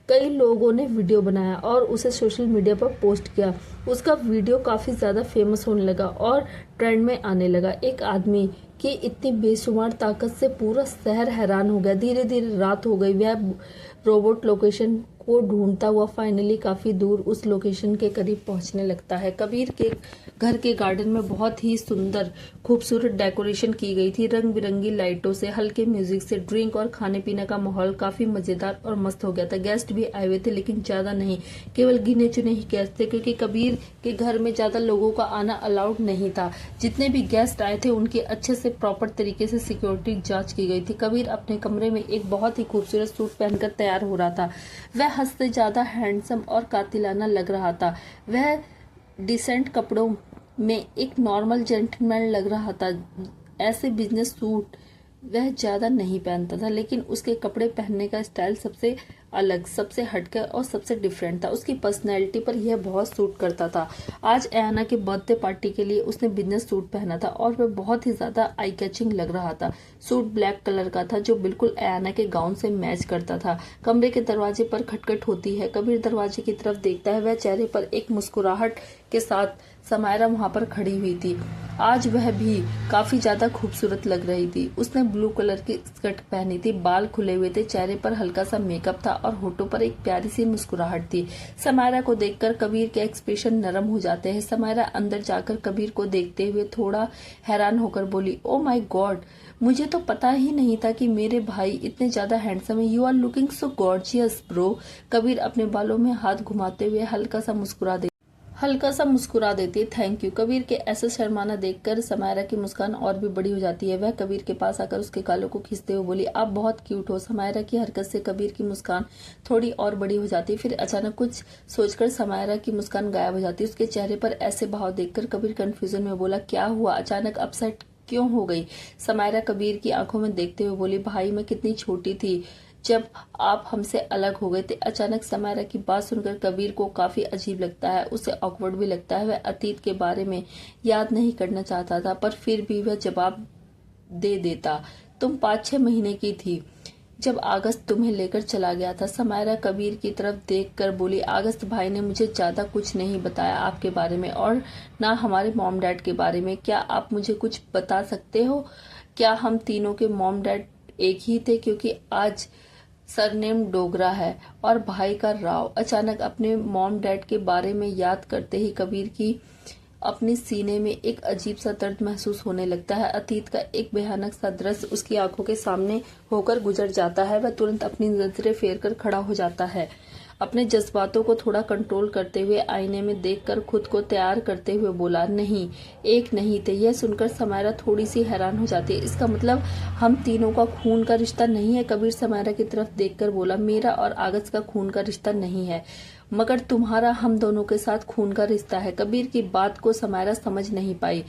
कई लोगों ने वीडियो बनाया और उसे सोशल मीडिया पर पोस्ट किया। उसका वीडियो काफी ज्यादा फेमस होने लगा और ट्रेंड में आने लगा। एक आदमी की इतनी बेशुमार ताकत से पूरा शहर हैरान हो गया। धीरे धीरे रात हो गई। वह रोबोट लोकेशन को ढूंढता हुआ फाइनली काफी दूर उस लोकेशन के करीब पहुंचने लगता है। कबीर के घर के गार्डन में बहुत ही सुंदर खूबसूरत डेकोरेशन की गई थी। रंग बिरंगी लाइटों से, हल्के म्यूजिक से, ड्रिंक और खाने पीने का माहौल काफी मजेदार और मस्त हो गया था। गेस्ट भी आए हुए थे, लेकिन ज्यादा नहीं, केवल गिने चुने ही गेस्ट थे, क्योंकि कबीर के घर में ज्यादा लोगों का आना अलाउड नहीं था। जितने भी गेस्ट आए थे उनकी अच्छे से प्रॉपर तरीके से सिक्योरिटी जांच की गई थी। कबीर अपने कमरे में एक बहुत ही खूबसूरत सूट पहनकर तैयार हो रहा था। वह हद से ज्यादा हैंडसम और कातिलाना लग रहा था। वह डिसेंट कपड़ों में एक नॉर्मल जेंटलमैन लग रहा था। ऐसे बिजनेस सूट वह ज्यादा नहीं पहनता था, लेकिन उसके कपड़े पहनने का स्टाइल सबसे अलग, सबसे हटकर और सबसे डिफरेंट था। उसकी पर्सनैलिटी पर यह बहुत सूट करता था। आज आयाना के बर्थडे पार्टी के लिए उसने बिजनेस सूट पहना था और वह बहुत ही ज्यादा आई कैचिंग लग रहा था। सूट ब्लैक कलर का था, जो बिल्कुल आयाना के गाउन से मैच करता था। कमरे के दरवाजे पर खटखट होती है। कबीर दरवाजे की तरफ देखता है। वह चेहरे पर एक मुस्कुराहट के साथ समायरा वहां पर खड़ी हुई थी। आज वह भी काफी ज्यादा खूबसूरत लग रही थी। उसने ब्लू कलर की स्कर्ट पहनी थी, बाल खुले हुए थे, चेहरे पर हल्का सा मेकअप था और होठों पर एक प्यारी सी मुस्कुराहट थी। समायरा को देखकर कबीर के एक्सप्रेशन नरम हो जाते हैं। समायरा अंदर जाकर कबीर को देखते हुए थोड़ा हैरान होकर बोली, ओ माय गॉड, मुझे तो पता ही नहीं था कि मेरे भाई इतने ज्यादा हैंडसम है। You are looking so gorgeous bro. Kabir अपने बालों में हाथ घुमाते हुए हल्का सा मुस्कुरा देती है। Thank you. कबीर के ऐसा शर्माना देखकर समायरा की मुस्कान और भी बड़ी हो जाती है। वह कबीर के पास आकर उसके गालों को खींचते हुए बोली, आप बहुत क्यूट हो। समायरा की हरकत से कबीर की मुस्कान थोड़ी और बड़ी हो जाती है। फिर अचानक कुछ सोचकर समायरा की मुस्कान गायब हो जाती है। उसके चेहरे पर ऐसे भाव देखकर कबीर कंफ्यूजन में बोला, क्या हुआ, अचानक अपसेट क्यों हो गई? समायरा कबीर की आंखों में देखते हुए बोली, भाई मैं कितनी छोटी थी जब आप हमसे अलग हो गए थे। अचानक समायरा की बात सुनकर कबीर को काफी अजीब लगता है, उसे ऑकवर्ड भी लगता है। वह अतीत के बारे में याद नहीं करना चाहता था, पर फिर भी वह जवाब दे देता, तुम 5-6 महीने की थी जब अगस्त तुम्हें लेकर चला गया था। समायरा कबीर की तरफ देखकर बोली, अगस्त भाई ने मुझे ज्यादा कुछ नहीं बताया आपके बारे में और ना हमारे मॉम डैड के बारे में। क्या आप मुझे कुछ बता सकते हो? क्या हम तीनों के मॉम डैड एक ही थे? क्योंकि आज सरनेम डोगरा है और भाई का राव। अचानक अपने मॉम डैड के बारे में याद करते ही कबीर की अपने सीने में एक अजीब सा दर्द महसूस होने लगता है। अतीत का एक भयानक सा दृश्य उसकी आंखों के सामने होकर गुजर जाता है। वह तुरंत अपनी नजरें फेर कर खड़ा हो जाता है। अपने जज्बातों को थोड़ा कंट्रोल करते हुए आईने में देखकर खुद को तैयार करते हुए बोला, नहीं, एक नहीं थे। यह सुनकर समायरा थोड़ी सी हैरान हो जाती है। इसका मतलब हम तीनों का खून का रिश्ता नहीं है? कबीर समायरा की तरफ देखकर बोला, मेरा और अगस्त का खून का रिश्ता नहीं है, मगर तुम्हारा हम दोनों के साथ खून का रिश्ता है। कबीर की बात को समायरा समझ नहीं पाई।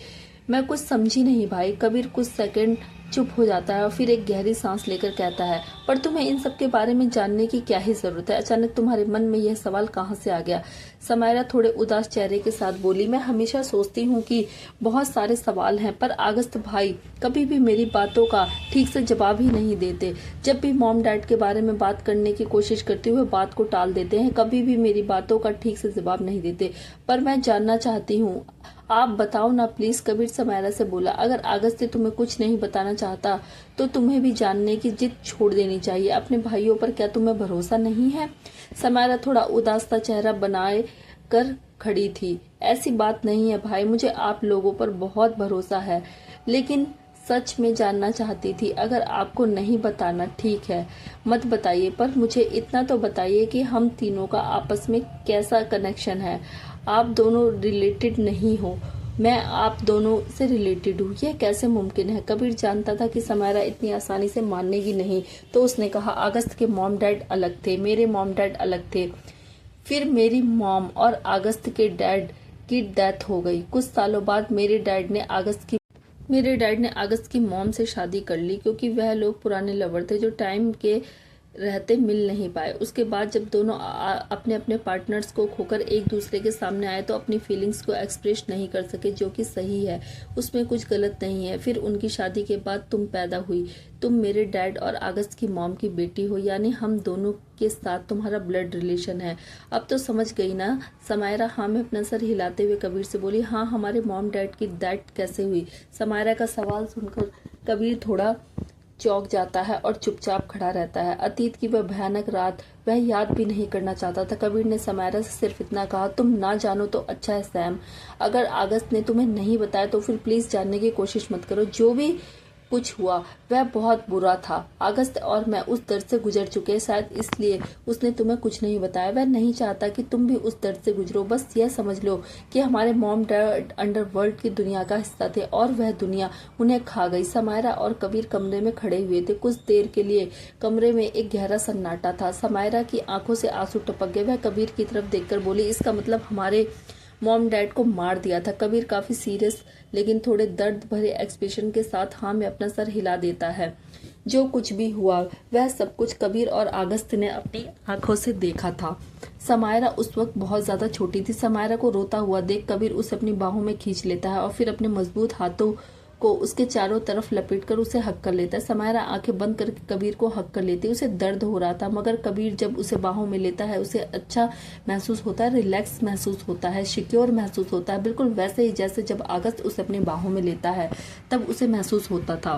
मैं कुछ समझी नहीं भाई। कबीर कुछ सेकंड चुप हो जाता है और फिर एक गहरी सांस लेकर कहता है, पर तुम्हें इन सब के बारे में जानने की क्या ही जरूरत है? अचानक तुम्हारे मन में यह सवाल कहाँ से आ गया? समायरा थोड़े उदास चेहरे के साथ बोली, मैं हमेशा सोचती हूँ कि बहुत सारे सवाल हैं, पर अगस्त भाई कभी भी मेरी बातों का ठीक से जवाब ही नहीं देते। जब भी मॉम डैड के बारे में बात करने की कोशिश करती हूँ, बात को टाल देते हैं, कभी भी मेरी बातों का ठीक से जवाब नहीं देते। पर मैं जानना चाहती हूँ, आप बताओ ना प्लीज, कबीर समायरा से बोला। अगर अगस्त्य तुम्हें कुछ नहीं बताना चाहता तो तुम्हें भी जानने की जिद छोड़ देनी चाहिए। अपने भाइयों पर क्या तुम्हें भरोसा नहीं है? समायरा थोड़ा उदास सा चेहरा बनाए कर खड़ी थी। ऐसी बात नहीं है भाई, मुझे आप लोगों पर बहुत भरोसा है, लेकिन सच में जानना चाहती थी। अगर आपको नहीं बताना ठीक है, मत बताइए, पर मुझे इतना तो बताइए कि हम तीनों का आपस में कैसा कनेक्शन है। आप दोनों रिलेटेड नहीं हो, मैं आप दोनों से रिलेटेड हूँ, यह कैसे मुमकिन है? कबीर जानता था कि समायरा इतनी आसानी से मानेगी नहीं, तो उसने कहा, अगस्त के मॉम डैड अलग थे, मेरे मॉम डैड अलग थे। फिर मेरी मॉम और अगस्त के डैड की डेथ हो गई। कुछ सालों बाद मेरे डैड ने अगस्त की मॉम से शादी कर ली, क्योंकि वह लोग पुराने लवर थे जो टाइम के रहते मिल नहीं पाए। उसके बाद जब दोनों अपने अपने पार्टनर्स को खोकर एक दूसरे के सामने आए तो अपनी फीलिंग्स को एक्सप्रेस नहीं कर सके, जो कि सही है, उसमें कुछ गलत नहीं है। फिर उनकी शादी के बाद तुम पैदा हुई। तुम मेरे डैड और अगस्त की मॉम की बेटी हो, यानी हम दोनों के साथ तुम्हारा ब्लड रिलेशन है। अब तो समझ गई ना? समायरा हाँ में अपना सर हिलाते हुए कबीर से बोली, हाँ, हमारे मॉम डैड की डेथ कैसे हुई? समायरा का सवाल सुनकर कबीर थोड़ा चौंक जाता है और चुपचाप खड़ा रहता है। अतीत की वह भयानक रात वह याद भी नहीं करना चाहता था। कबीर ने समायरा से सिर्फ इतना कहा, तुम ना जानो तो अच्छा है सैम, अगर अगस्त ने तुम्हें नहीं बताया तो फिर प्लीज जानने की कोशिश मत करो। जो भी कुछ हुआ वह बहुत बुरा था। अगस्त और मैं उस दर्द से गुजर चुके, शायद इसलिए उसने तुम्हें कुछ नहीं बताया। वह नहीं चाहता कि तुम भी उस दर्द से गुजरो। बस यह समझ लो कि हमारे मॉम डैड अंडरवर्ल्ड की दुनिया का हिस्सा थे और वह दुनिया उन्हें खा गई। समायरा और कबीर कमरे में खड़े हुए थे। कुछ देर के लिए कमरे में एक गहरा सन्नाटा था। समायरा की आंखों से आंसू टपक गए। वह कबीर की तरफ देखकर बोली, इसका मतलब हमारे मॉम डैड को मार दिया था? कबीर काफी सीरियस लेकिन थोड़े दर्द भरे एक्सप्रेशन के साथ हाँ में अपना सर हिला देता है। जो कुछ भी हुआ वह सब कुछ कबीर और अगस्त ने अपनी आंखों से देखा था। समायरा उस वक्त बहुत ज्यादा छोटी थी। समायरा को रोता हुआ देख कबीर उसे अपनी बाहों में खींच लेता है और फिर अपने मजबूत हाथों को उसके चारों तरफ लपेटकर उसे हक कर लेता है। समायरा आंखें बंद करके कबीर को हक कर लेती है। उसे दर्द हो रहा था, मगर कबीर जब उसे बाहों में लेता है उसे अच्छा महसूस होता है, रिलैक्स महसूस होता है, सिक्योर महसूस होता है, बिल्कुल वैसे ही जैसे जब अगस्त उसे अपनी बाहों में लेता है तब उसे महसूस होता था।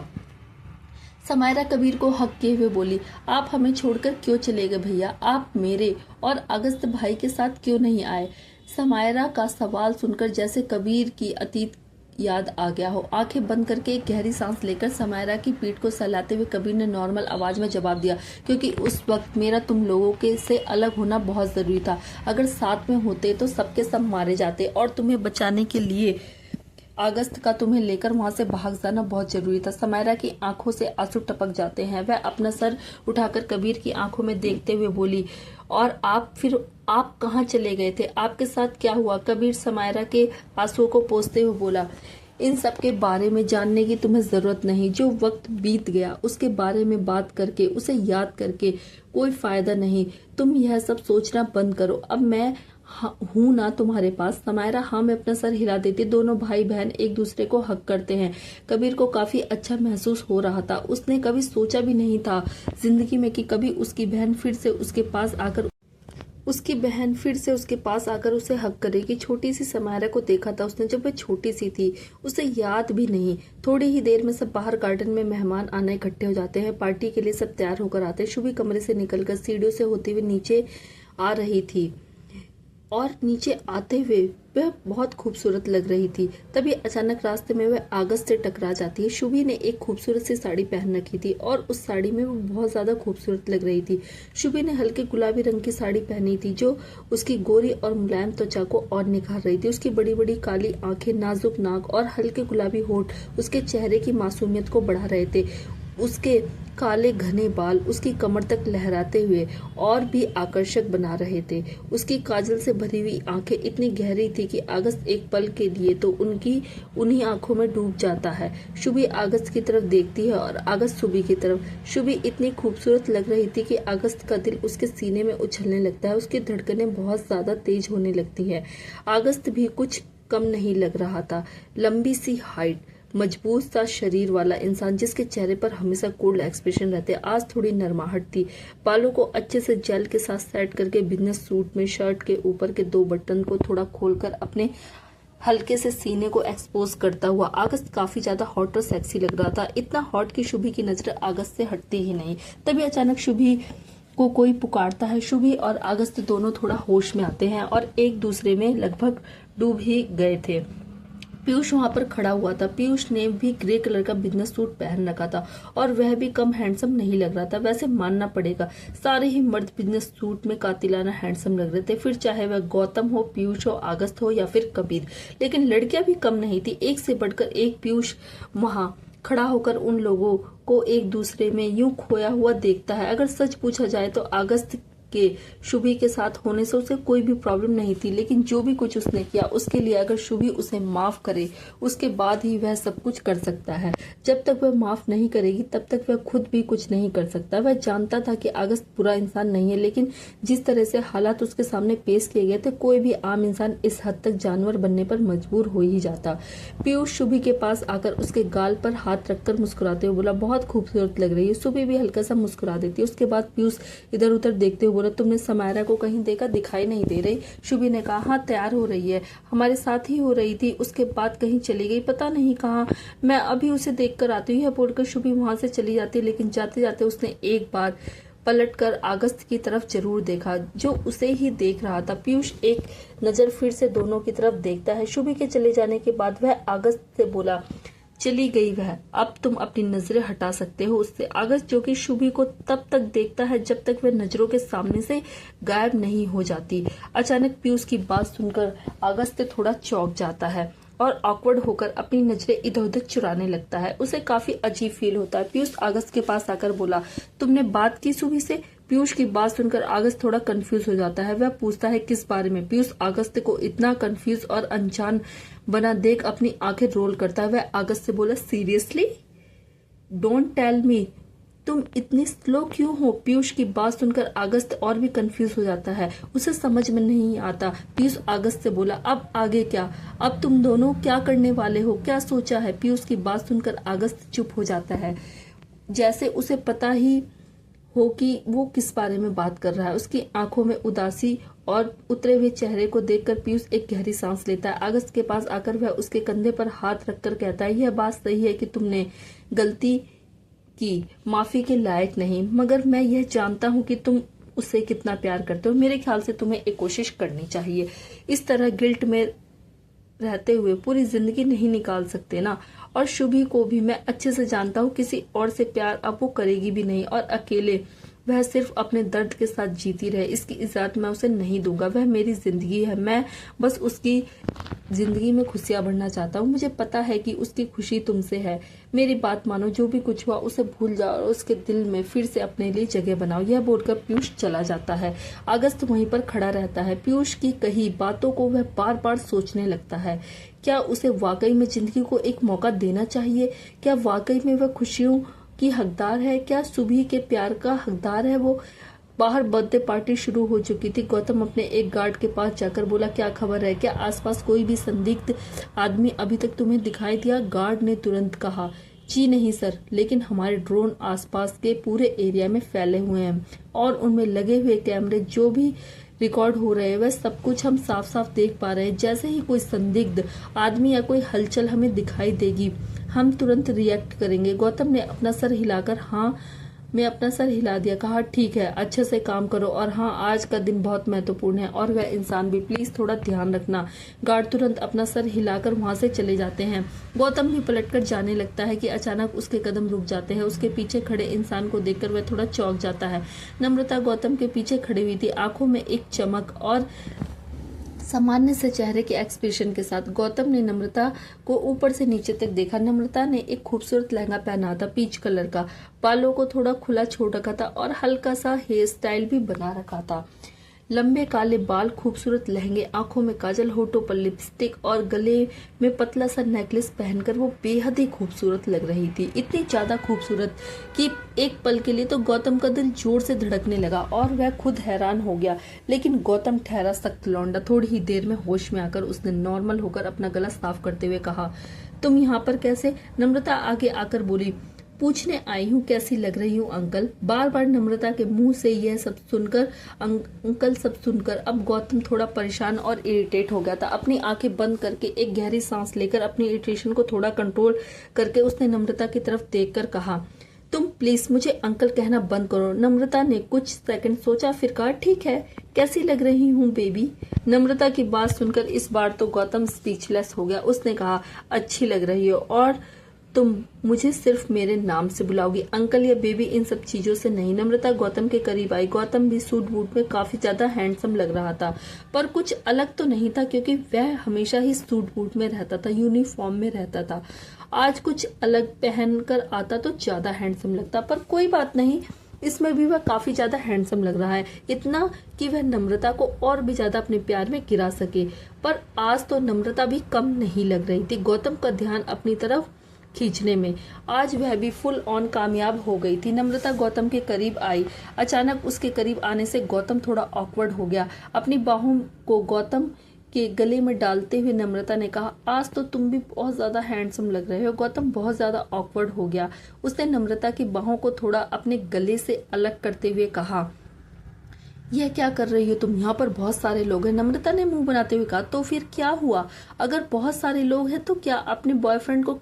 समायरा कबीर को हक किए हुए बोली, आप हमें छोड़कर क्यों चले गए भैया? आप मेरे और अगस्त भाई के साथ क्यों नहीं आए? समायरा का सवाल सुनकर जैसे कबीर की अतीत याद आ गया हो। आंखें बंद करके एक गहरी सांस लेकर समायरा की पीठ को सहलाते हुए कबीर ने नॉर्मल आवाज में जवाब दिया, क्योंकि उस वक्त मेरा तुम लोगों के से अलग होना बहुत जरूरी था। अगर साथ में होते तो सबके सब मारे जाते और तुम्हें बचाने के लिए अगस्त का तुम्हें लेकर वहां से भाग जाना बहुत जरूरी था। समायरा की आंखों से आंसू टपक जाते हैं। वह अपना सर उठाकर कबीर की आंखों में देखते हुए बोली, और आप कहाँ चले गए थे? आपके साथ क्या हुआ? कबीर समायरा के आंसुओं को पोंछते हुए बोला, इन सब के बारे में जानने की तुम्हें जरूरत नहीं। जो वक्त बीत गया उसके बारे में बात करके, उसे याद करके कोई फायदा नहीं। तुम यह सब सोचना बंद करो। अब मैं हूं ना तुम्हारे पास? समायरा हाँ में अपना सर हिला देती। दोनों भाई बहन एक दूसरे को हक करते हैं। कबीर को काफी अच्छा महसूस हो रहा था। उसने कभी सोचा भी नहीं था जिंदगी में कि कभी उसकी बहन फिर से उसके पास आकर उसे हक करेगी। छोटी सी समायरा को देखा था उसने जब वह छोटी सी थी, उसे याद भी नहीं। थोड़ी ही देर में सब बाहर गार्डन में मेहमान आने इकट्ठे हो जाते हैं। पार्टी के लिए सब तैयार होकर आते हैं। शुभी कमरे से निकलकर सीढ़ियों से होते हुए नीचे आ रही थी और नीचे आते हुए वह बहुत खूबसूरत लग रही थी। तभी अचानक रास्ते में वह अगस्त से टकरा जाती है। शुभी ने एक खूबसूरत सी साड़ी पहन रखी थी और उस साड़ी में वो बहुत ज्यादा खूबसूरत लग रही थी। शुभी ने हल्के गुलाबी रंग की साड़ी पहनी थी जो उसकी गोरी और मुलायम त्वचा को और निखार रही थी। उसकी बड़ी बड़ी काली आंखें, नाजुक नाक और हल्के गुलाबी होठ उसके चेहरे की मासूमियत को बढ़ा रहे थे। उसके काले घने बाल उसकी कमर तक लहराते हुए और भी आकर्षक बना रहे थे। उसकी काजल से भरी हुई आंखें इतनी गहरी थी कि अगस्त एक पल के लिए तो उन्हीं आंखों में डूब जाता है। शुभी अगस्त की तरफ देखती है और अगस्त शुभी की तरफ। शुभी इतनी खूबसूरत लग रही थी कि अगस्त का दिल उसके सीने में उछलने लगता है। उसकी धड़कनें बहुत ज्यादा तेज होने लगती है। अगस्त भी कुछ कम नहीं लग रहा था। लंबी सी हाइट, मजबूत सा शरीर वाला इंसान जिसके चेहरे पर हमेशा कोल्ड एक्सप्रेशन रहते, आज थोड़ी नरमाहट थी। बालों को अच्छे से जेल के साथ सेट करके बिजनेस सूट में शर्ट के ऊपर के 2 बटन को थोड़ा खोलकर अपने हल्के से सीने को एक्सपोज करता हुआ अगस्त काफी ज्यादा हॉट और सेक्सी लग रहा था। इतना हॉट कि शुभी की नजर अगस्त से हटती ही नहीं। तभी अचानक शुभी को कोई पुकारता है। शुभी और अगस्त दोनों थोड़ा होश में आते हैं और एक दूसरे में लगभग डूब ही गए थे। पीयूष वहां पर खड़ा हुआ था। पीयूष ने भी ग्रे कलर का बिजनेस सूट पहन रखा था और वह भी कम हैंडसम नहीं लग रहा था। वैसे मानना पड़ेगा, सारे ही मर्द बिजनेस सूट में कातिलाना हैंडसम लग रहे थे, फिर चाहे वह गौतम हो, पीयूष हो, अगस्त हो या फिर कबीर। लेकिन लड़कियां भी कम नहीं थी, एक से बढ़कर एक। पीयूष वहां खड़ा होकर उन लोगों को एक दूसरे में यूं खोया हुआ देखता है। अगर सच पूछा जाए तो अगस्त के शुभी के साथ होने से उसे कोई भी प्रॉब्लम नहीं थी, लेकिन जो भी कुछ उसने किया उसके लिए अगर शुभी उसे माफ करे उसके बाद ही वह सब कुछ कर सकता है। जब तक वह माफ नहीं करेगी तब तक वह खुद भी कुछ नहीं कर सकता। वह जानता था कि अगस्त बुरा इंसान नहीं है, लेकिन जिस तरह से हालात उसके सामने पेश किए गए थे, कोई भी आम इंसान इस हद तक जानवर बनने पर मजबूर हो ही जाता। पीयूष शुभी के पास आकर उसके गाल पर हाथ रखकर मुस्कुराते हुए बोला, बहुत खूबसूरत लग रही है। शुभी भी हल्का सा मुस्कुरा देती। उसके बाद पीयूष इधर उधर देखते हुए बोला, तुमने समायरा को कहीं देखा? दिखाई नहीं दे रही। शुभी ने कहा, हाँ तैयार हो रही है, हमारे साथ ही हो रही थी, उसके बाद कहीं चली गई, पता नहीं कहाँ, मैं अभी उसे देख कर आती हूँ। यह बोलकर शुभी वहां से चली जाती है, लेकिन जाते जाते उसने एक बार पलटकर अगस्त की तरफ जरूर देखा जो उसे ही देख रहा था। पीयूष एक नजर फिर से दोनों की तरफ देखता है। शुभी के चले जाने के बाद वह अगस्त से बोला, चली गई वह, अब तुम अपनी नजरें हटा सकते हो उससे। अगस्त जो कि शुभी को तब तक देखता है जब तक वह नजरों के सामने से गायब नहीं हो जाती। अचानक पीयूष की बात सुनकर अगस्त थोड़ा चौंक जाता है और ऑकवर्ड होकर अपनी नजरें इधर उधर चुराने लगता है। उसे काफी अजीब फील होता है। पीयूष अगस्त के पास आकर बोला, तुमने बात की शुभी से? पीयूष की बात सुनकर अगस्त थोड़ा कंफ्यूज हो जाता है। वह पूछता है, किस बारे में? पीयूष अगस्त को इतना कंफ्यूज और अनजान बना देख अपनी आंखें रोल करता है। वह अगस्त से बोला, सीरियसली डोंट टेल मी, तुम इतनी स्लो क्यों हो? पीयूष की बात सुनकर अगस्त और भी कंफ्यूज हो जाता है। उसे समझ में नहीं आता। पीयूष अगस्त से बोला, अब आगे क्या? अब तुम दोनों क्या करने वाले हो? क्या सोचा है? पीयूष की बात सुनकर अगस्त चुप हो जाता है, जैसे उसे पता ही हो कि वो किस बारे में बात कर रहा है। उसकी आंखों में उदासी और उतरे हुए चेहरे को देखकर पीयूष एक गहरी सांस लेता है। अगस्त के पास आकर वह उसके कंधे पर हाथ रखकर कहता है, यह बात सही है कि तुमने गलती की, माफी के लायक नहीं, मगर मैं यह जानता हूं कि तुम उससे कितना प्यार करते हो। मेरे ख्याल से तुम्हें एक कोशिश करनी चाहिए। इस तरह गिल्ट में रहते हुए पूरी जिंदगी नहीं निकाल सकते ना। और शुभी को भी मैं अच्छे से जानता हूँ, किसी और से प्यार अब वो करेगी भी नहीं, और अकेले वह सिर्फ अपने दर्द के साथ जीती रहे, इसकी इजाजत मैं उसे नहीं दूंगा। वह मेरी जिंदगी है, मैं बस उसकी जिंदगी में खुशियां भरना चाहता हूँ। मुझे पता है कि उसकी खुशी तुमसे है। मेरी बात मानो, जो भी कुछ हुआ उसे भूल जाओ और उसके दिल में फिर से अपने लिए जगह बनाओ। यह बोलकर पीयूष चला जाता है। अगस्त वहीं पर खड़ा रहता है। पीयूष की कही बातों को वह बार बार सोचने लगता है। क्या उसे वाकई में जिंदगी को एक मौका देना चाहिए? क्या वाकई में वह खुशियों की हकदार है? क्या शुभी के प्यार का हकदार है वो? बाहर बर्थडे पार्टी शुरू हो चुकी थी। गौतम अपने एक गार्ड के पास जाकर बोला, क्या खबर है? क्या आसपास कोई भी संदिग्ध आदमी अभी तक तुम्हें दिखाई दिया? गार्ड ने तुरंत कहा, जी नहीं सर, लेकिन हमारे ड्रोन आसपास के पूरे एरिया में फैले हुए हैं और उनमें लगे हुए कैमरे जो भी रिकॉर्ड हो रहे हैं वह सब कुछ हम साफ साफ देख पा रहे हैं। जैसे ही कोई संदिग्ध आदमी या कोई हलचल हमें दिखाई देगी हम तुरंत रिएक्ट करेंगे। गौतम ने अपना सर हिलाकर हाँ मैं अपना सर हिला दिया, कहा ठीक है, अच्छे से काम करो, और हाँ आज का दिन बहुत महत्वपूर्ण है और वह इंसान भी, प्लीज थोड़ा ध्यान रखना। गार्ड तुरंत अपना सर हिलाकर वहां से चले जाते हैं। गौतम भी पलटकर जाने लगता है कि अचानक उसके कदम रुक जाते हैं। उसके पीछे खड़े इंसान को देखकर वह थोड़ा चौंक जाता है। नम्रता गौतम के पीछे खड़ी हुई थी, आंखों में एक चमक और सामान्य से चेहरे के एक्सप्रेशन के साथ गौतम ने नम्रता को ऊपर से नीचे तक देखा। नम्रता ने एक खूबसूरत लहंगा पहना था, पीच कलर का, बालों को थोड़ा खुला छोड़ रखा था और हल्का सा हेयर स्टाइल भी बना रखा था। लंबे काले बाल, खूबसूरत लहंगे, आंखों में काजल, होठों पर लिपस्टिक और गले में पतला सा नेकलेस पहनकर वो बेहद ही खूबसूरत लग रही थी। इतनी ज्यादा खूबसूरत कि एक पल के लिए तो गौतम का दिल जोर से धड़कने लगा और वह खुद हैरान हो गया। लेकिन गौतम ठहरा सख्त लौंडा। थोड़ी ही देर में होश में आकर उसने नॉर्मल होकर अपना गला साफ करते हुए कहा, तुम यहाँ पर कैसे? नम्रता आगे आकर बोली, पूछने आई हूँ कैसी लग रही हूँ अंकल। बार बार नम्रता के मुंह से यह सब सुनकर अंकल सब सुनकर अब गौतम थोड़ा परेशान और इरिटेट हो गया था। अपनी आंखें बंद करके एक गहरी सांस लेकर अपनी इरिटेशन को थोड़ा कंट्रोल करके उसने नम्रता की तरफ देखकर कहा, तुम प्लीज मुझे अंकल कहना बंद करो। नम्रता ने कुछ सेकंड सोचा, फिर कहा, ठीक है, कैसी लग रही हूँ बेबी? नम्रता की बात सुनकर इस बार तो गौतम स्पीचलेस हो गया। उसने कहा, अच्छी लग रही हो और तुम मुझे सिर्फ मेरे नाम से बुलाओगी, अंकल या बेबी इन सब चीजों से नहीं। नम्रता गौतम के करीब आई। गौतम भी सूट बूट में काफी ज्यादा हैंडसम लग रहा था, पर कुछ अलग तो नहीं था क्योंकि वह हमेशा ही सूट बूट में रहता था, यूनिफॉर्म में रहता था। आज कुछ अलग पहनकर आता तो ज्यादा हैंडसम लगता, पर कोई बात नहीं, इसमें भी वह काफी ज्यादा हैंडसम लग रहा है, इतना कि वह नम्रता को और भी ज्यादा अपने प्यार में गिरा सके। पर आज तो नम्रता भी कम नहीं लग रही थी गौतम का ध्यान अपनी तरफ खींचने में। आज वह भी फुल ऑन कामयाब हो गई थी। नम्रता गौतम के करीब आई। अचानक उसके करीब आने से गौतम थोड़ा ऑकवर्ड हो गया। अपनी बाहों को गौतम के गले में डालते हुए नम्रता ने कहा, आज तो तुम भी बहुत ज्यादा हैंडसम लग रहे हो। गौतम बहुत ज्यादा ऑकवर्ड हो गया। उसने नम्रता की बाहों को थोड़ा अपने गले से अलग करते हुए कहा, यह क्या कर रही हो तुम? यहाँ पर बहुत सारे लोग हैं। नम्रता ने मुंह बनाते हुए कहा, तो फिर क्या हुआ? अगर बहुत सारे लोग हैं तो क्या अपने बॉयफ्रेंड को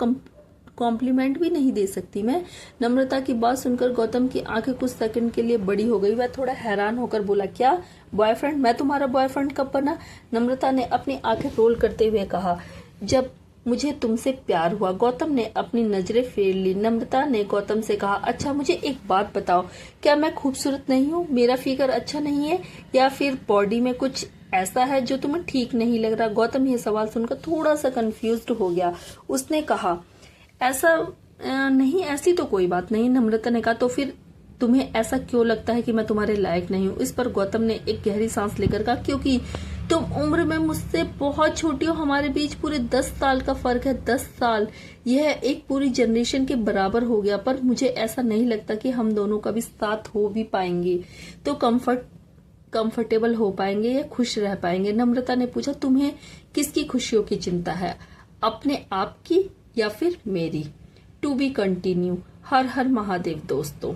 कॉम्प्लीमेंट भी नहीं दे सकती मैं? नम्रता की बात सुनकर गौतम की आंखें कुछ सेकंड के लिए बड़ी हो गई। वह थोड़ा हैरान होकर बोला, क्या बॉयफ्रेंड? मैं तुम्हारा बॉयफ्रेंड कब बना? नम्रता ने अपनी आंखें रोल करते हुए कहा, जब मुझे तुमसे प्यार हुआ। गौतम ने अपनी नजरें फेर ली। नम्रता ने गौतम से कहा, अच्छा मुझे एक बात बताओ, क्या मैं खूबसूरत नहीं हूँ? मेरा फिगर अच्छा नहीं है या फिर बॉडी में कुछ ऐसा है जो तुम्हें ठीक नहीं लग रहा? गौतम ये सवाल सुनकर थोड़ा सा कंफ्यूज्ड हो गया। उसने कहा, ऐसा नहीं, ऐसी तो कोई बात नहीं। नम्रता ने कहा, तो फिर तुम्हें ऐसा क्यों लगता है कि मैं तुम्हारे लायक नहीं हूँ? इस पर गौतम ने एक गहरी सांस लेकर कहा, क्योंकि तुम उम्र में मुझसे बहुत छोटी हो। हमारे बीच पूरे 10 साल का फर्क है। 10 साल, यह एक पूरी जनरेशन के बराबर हो गया। पर मुझे ऐसा नहीं लगता कि हम दोनों कभी साथ हो भी पाएंगे, तो कंफर्टेबल हो पाएंगे या खुश रह पाएंगे। नम्रता ने पूछा, तुम्हें किसकी खुशियों की चिंता है, अपने आप की या फिर मेरी? To be continue. हर हर महादेव दोस्तों।